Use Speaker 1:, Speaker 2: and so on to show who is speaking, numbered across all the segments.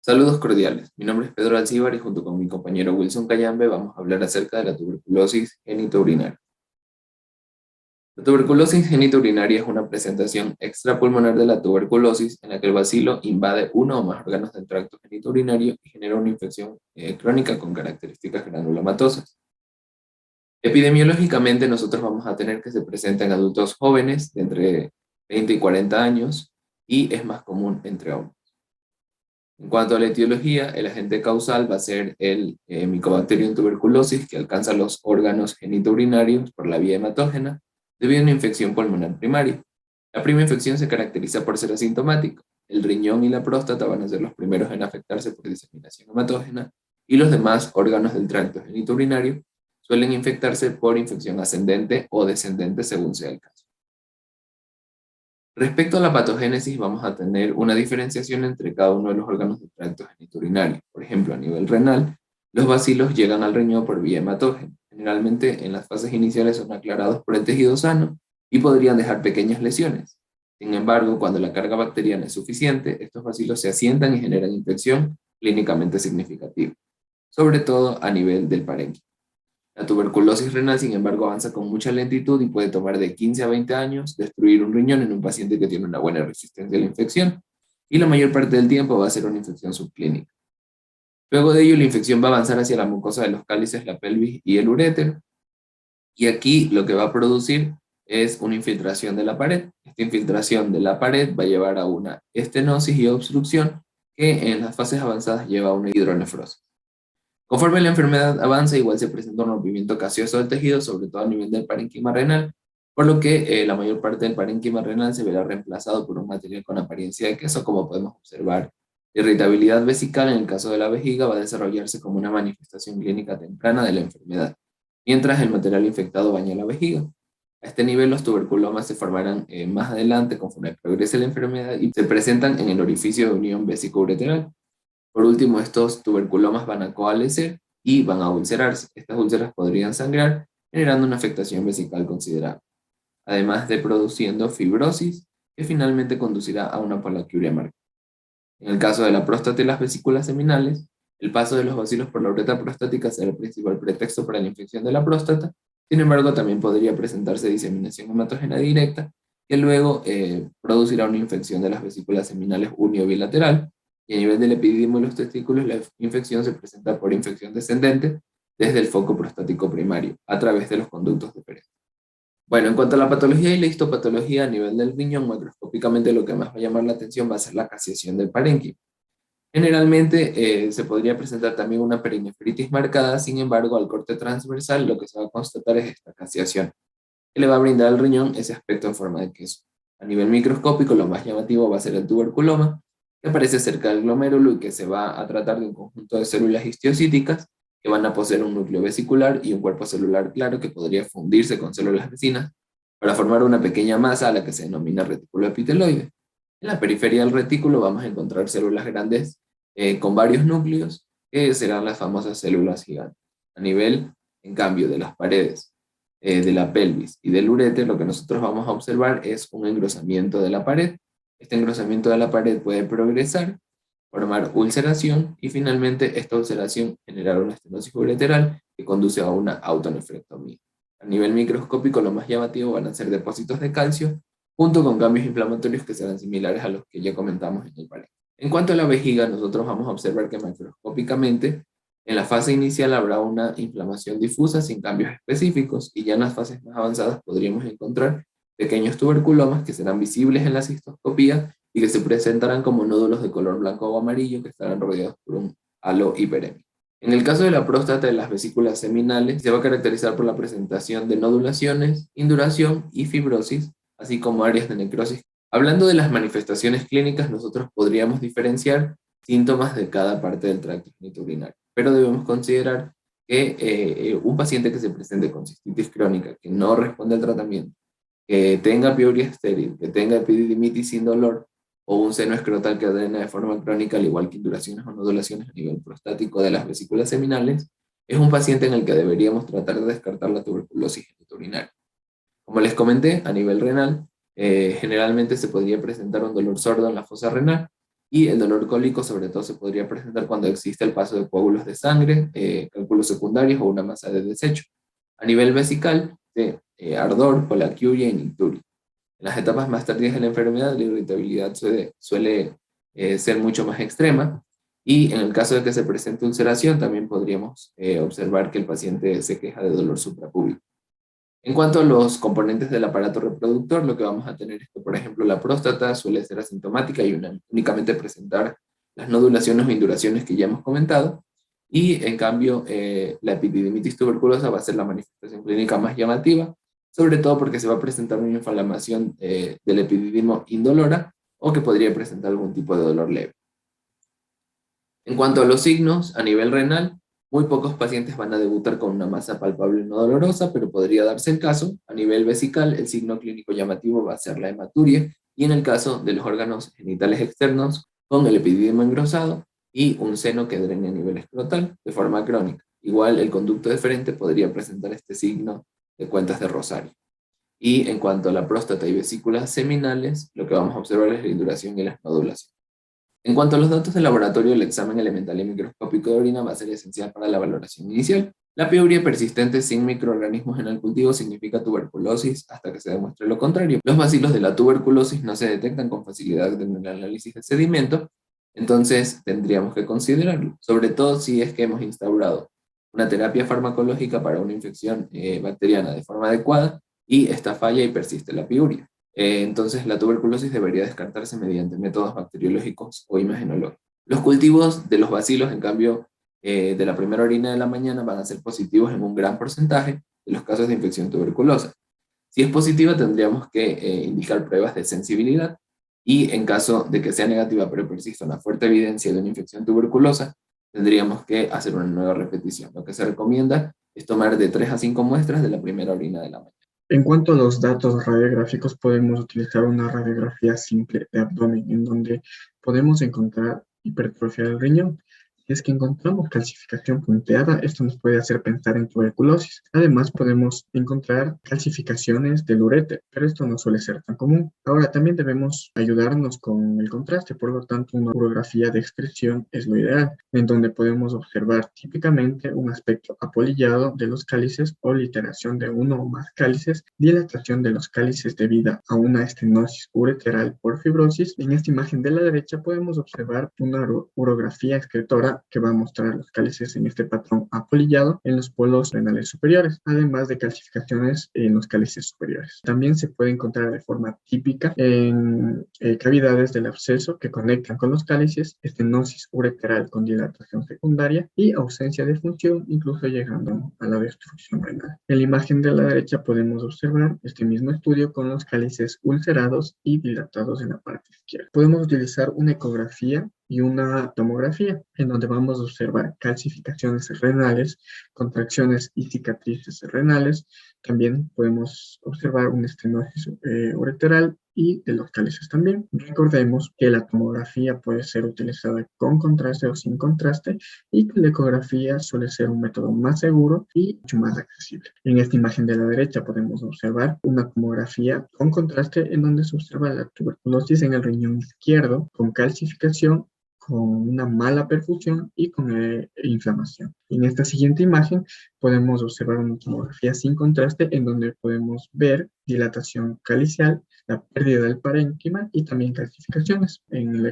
Speaker 1: Saludos cordiales, mi nombre es Pedro Alcíbar y junto con mi compañero Wilson Cayambe vamos a hablar acerca de la tuberculosis genitourinaria. La tuberculosis genitourinaria es una presentación extrapulmonar de la tuberculosis en la que el bacilo invade uno o más órganos del tracto genitourinario y genera una infección crónica con características granulomatosas. Epidemiológicamente nosotros vamos a tener que se presenta en adultos jóvenes de entre 20 y 40 años y es más común entre hombres. En cuanto a la etiología, el agente causal va a ser el Mycobacterium tuberculosis, que alcanza los órganos genitourinarios por la vía hematógena debido a una infección pulmonar primaria. La primera infección se caracteriza por ser asintomática. El riñón y la próstata van a ser los primeros en afectarse por diseminación hematógena y los demás órganos del tracto genitourinario suelen infectarse por infección ascendente o descendente según sea el caso. Respecto a la patogénesis, vamos a tener una diferenciación entre cada uno de los órganos del tracto genitourinario. Por ejemplo, a nivel renal, los bacilos llegan al riñón por vía hematógena. Generalmente, en las fases iniciales son aclarados por el tejido sano y podrían dejar pequeñas lesiones. Sin embargo, cuando la carga bacteriana es suficiente, estos bacilos se asientan y generan infección clínicamente significativa, sobre todo a nivel del parénquima. La tuberculosis renal, sin embargo, avanza con mucha lentitud y puede tomar de 15 a 20 años destruir un riñón en un paciente que tiene una buena resistencia a la infección, y la mayor parte del tiempo va a ser una infección subclínica. Luego de ello, la infección va a avanzar hacia la mucosa de los cálices, la pelvis y el uréter, y aquí lo que va a producir es una infiltración de la pared. Esta infiltración de la pared va a llevar a una estenosis y obstrucción que en las fases avanzadas lleva a una hidronefrosis. Conforme la enfermedad avanza, igual se presenta un rompimiento gaseoso del tejido, sobre todo a nivel del parénquima renal, por lo que la mayor parte del parénquima renal se verá reemplazado por un material con apariencia de queso, como podemos observar. Irritabilidad vesical en el caso de la vejiga va a desarrollarse como una manifestación clínica temprana de la enfermedad, mientras el material infectado baña la vejiga. A este nivel los tuberculomas se formarán más adelante conforme progrese la enfermedad y se presentan en el orificio de unión vésico-ureteral. Por último, estos tuberculomas van a coalescer y van a ulcerarse. Estas úlceras podrían sangrar, generando una afectación vesical considerable, además de produciendo fibrosis, que finalmente conducirá a una poliaquiuria marcada. En el caso de la próstata y las vesículas seminales, el paso de los bacilos por la uretra prostática será el principal pretexto para la infección de la próstata. Sin embargo, también podría presentarse diseminación hematógena directa, que luego producirá una infección de las vesículas seminales unio-bilateral, y a nivel del epididimo y los testículos, la infección se presenta por infección descendente desde el foco prostático primario, a través de los conductos de Pérez. Bueno, en cuanto a la patología y la histopatología a nivel del riñón, macroscópicamente lo que más va a llamar la atención va a ser la caseación del parénquima. Generalmente se podría presentar también una perinefritis marcada, sin embargo, al corte transversal lo que se va a constatar es esta caseación, que le va a brindar al riñón ese aspecto en forma de queso. A nivel microscópico, lo más llamativo va a ser el tuberculoma, que aparece cerca del glomérulo y que se va a tratar de un conjunto de células histiocíticas que van a poseer un núcleo vesicular y un cuerpo celular claro que podría fundirse con células vecinas para formar una pequeña masa a la que se denomina retículo epiteloide. En la periferia del retículo vamos a encontrar células grandes con varios núcleos, que serán las famosas células gigantes. A nivel, en cambio, de las paredes de la pelvis y del uréter, lo que nosotros vamos a observar es un engrosamiento de la pared. Este engrosamiento de la pared puede progresar, formar ulceración y finalmente esta ulceración generar una estenosis ureteral que conduce a una autonefrectomía. A nivel microscópico, lo más llamativo van a ser depósitos de calcio, junto con cambios inflamatorios que serán similares a los que ya comentamos en el pared. En cuanto a la vejiga, nosotros vamos a observar que macroscópicamente en la fase inicial habrá una inflamación difusa sin cambios específicos y ya en las fases más avanzadas podríamos encontrar pequeños tuberculomas que serán visibles en la cistoscopía y que se presentarán como nódulos de color blanco o amarillo que estarán rodeados por un halo hiperémico. En el caso de la próstata de las vesículas seminales, se va a caracterizar por la presentación de nodulaciones, induración y fibrosis, así como áreas de necrosis. Hablando de las manifestaciones clínicas, nosotros podríamos diferenciar síntomas de cada parte del tracto genitourinario, pero debemos considerar que un paciente que se presente con cistitis crónica, que no responde al tratamiento, que tenga piuria estéril, que tenga epididimitis sin dolor, o un seno escrotal que drena de forma crónica, al igual que induraciones o nodulaciones a nivel prostático de las vesículas seminales, es un paciente en el que deberíamos tratar de descartar la tuberculosis genitourinaria. Como les comenté, a nivel renal, generalmente se podría presentar un dolor sordo en la fosa renal, Y el dolor cólico sobre todo se podría presentar cuando existe el paso de coágulos de sangre, cálculos secundarios o una masa de desecho. A nivel vesical, de ardor, colaquiuria y nicturia. En las etapas más tardías de la enfermedad, la irritabilidad suele ser mucho más extrema, y en el caso de que se presente ulceración, también podríamos observar que el paciente se queja de dolor suprapúbico. En cuanto a los componentes del aparato reproductor, lo que vamos a tener es que, por ejemplo, la próstata suele ser asintomática y únicamente presentar las nodulaciones o induraciones que ya hemos comentado, y en cambio la epididimitis tuberculosa va a ser la manifestación clínica más llamativa, sobre todo porque se va a presentar una inflamación del epididimo indolora o que podría presentar algún tipo de dolor leve. En cuanto a los signos, a nivel renal, muy pocos pacientes van a debutar con una masa palpable no dolorosa, pero podría darse el caso. A nivel vesical, el signo clínico llamativo va a ser la hematuria, y en el caso de los órganos genitales externos, con el epididimo engrosado y un seno que drene a nivel escrotal de forma crónica. Igual el conducto deferente podría presentar este signo de cuentas de Rosario. Y en cuanto a la próstata y vesículas seminales, lo que vamos a observar es la induración y las nodulaciones. En cuanto a los datos de laboratorio, el examen elemental y microscópico de orina va a ser esencial para la valoración inicial. La piuria persistente sin microorganismos en el cultivo significa tuberculosis hasta que se demuestre lo contrario. Los bacilos de la tuberculosis no se detectan con facilidad en el análisis de sedimento, entonces tendríamos que considerarlo, sobre todo si es que hemos instaurado una terapia farmacológica para una infección bacteriana de forma adecuada y esta falla y persiste la piuria. Entonces la tuberculosis debería descartarse mediante métodos bacteriológicos o imagenológicos. Los cultivos de los bacilos, en cambio, de la primera orina de la mañana van a ser positivos en un gran porcentaje de los casos de infección tuberculosa. Si es positiva, tendríamos que indicar pruebas de sensibilidad, y en caso de que sea negativa pero persista una fuerte evidencia de una infección tuberculosa, tendríamos que hacer una nueva repetición. Lo que se recomienda es tomar de 3 a 5 muestras de la primera orina de la mañana.
Speaker 2: En cuanto a los datos radiográficos, podemos utilizar una radiografía simple de abdomen en donde podemos encontrar hipertrofia del riñón. Si es que encontramos calcificación punteada, esto nos puede hacer pensar en tuberculosis. Además, podemos encontrar calcificaciones del uréter, pero esto no suele ser tan común. Ahora, también debemos ayudarnos con el contraste, por lo tanto, una urografía de excreción es lo ideal, en donde podemos observar típicamente un aspecto apolillado de los cálices o literación de uno o más cálices, dilatación de los cálices debida a una estenosis ureteral por fibrosis. En esta imagen de la derecha podemos observar una urografía excretora que va a mostrar los cálices en este patrón apolillado en los polos renales superiores, además de calcificaciones en los cálices superiores. También se puede encontrar de forma típica en cavidades del absceso que conectan con los cálices, estenosis ureteral con dilatación secundaria y ausencia de función, incluso llegando a la destrucción renal. En la imagen de la derecha podemos observar este mismo estudio con los cálices ulcerados y dilatados en la parte izquierda. Podemos utilizar una ecografía y una tomografía, en donde vamos a observar calcificaciones renales, contracciones y cicatrices renales. También podemos observar una estenosis ureteral y de los cálices también. Recordemos que la tomografía puede ser utilizada con contraste o sin contraste, y que la ecografía suele ser un método más seguro y mucho más accesible. En esta imagen de la derecha podemos observar una tomografía con contraste en donde se observa la tuberculosis en el riñón izquierdo con calcificación, con una mala perfusión y con inflamación. En esta siguiente imagen podemos observar una tomografía sin contraste en donde podemos ver dilatación calicial, la pérdida del parénquima y también calcificaciones. En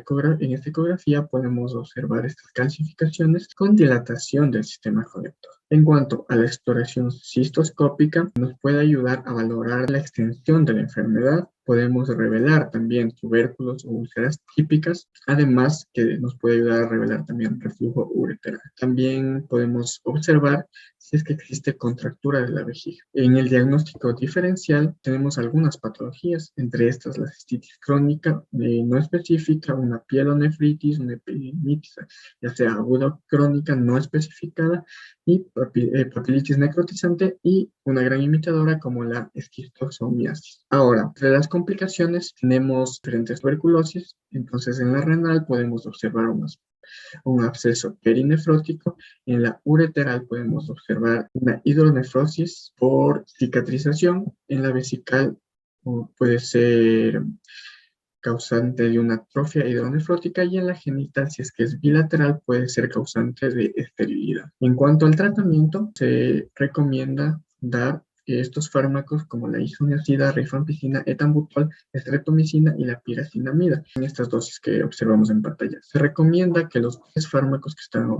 Speaker 2: esta ecografía podemos observar estas calcificaciones con dilatación del sistema colector. En cuanto a la exploración cistoscópica, nos puede ayudar a valorar la extensión de la enfermedad. Podemos revelar también tubérculos o úlceras típicas, además que nos puede ayudar a revelar también reflujo ureteral. También podemos observar si es que existe contractura de la vejiga. En el diagnóstico diferencial tenemos algunas patologías, entre estas la cistitis crónica no específica, una pielonefritis, una epididimitis, ya sea aguda o crónica no especificada, y papilitis necrotizante y una gran imitadora como la esquistosomiasis. Ahora, entre las complicaciones tenemos diferentes tuberculosis. Entonces en la renal podemos observar un absceso perinefrótico. En la ureteral podemos observar una hidronefrosis por cicatrización. En la vesical puede ser causante de una atrofia hidronefrótica, y en la genital, si es que es bilateral, puede ser causante de esterilidad. En cuanto al tratamiento, se recomienda dar estos fármacos como la isoniazida, rifampicina, etambutol, estreptomicina y la piracinamida, en estas dosis que observamos en pantalla. Se recomienda que los 3 fármacos que están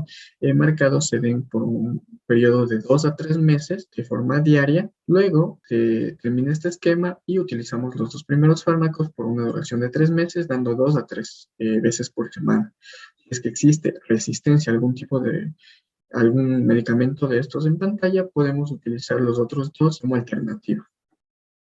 Speaker 2: marcados se den por un periodo de 2 a 3 meses de forma diaria. Luego se termina este esquema y utilizamos los 2 primeros fármacos por una duración de 3 meses, dando 2 a 3 veces por semana. Si es que existe resistencia a algún medicamento de estos en pantalla, podemos utilizar los otros 2 como alternativa.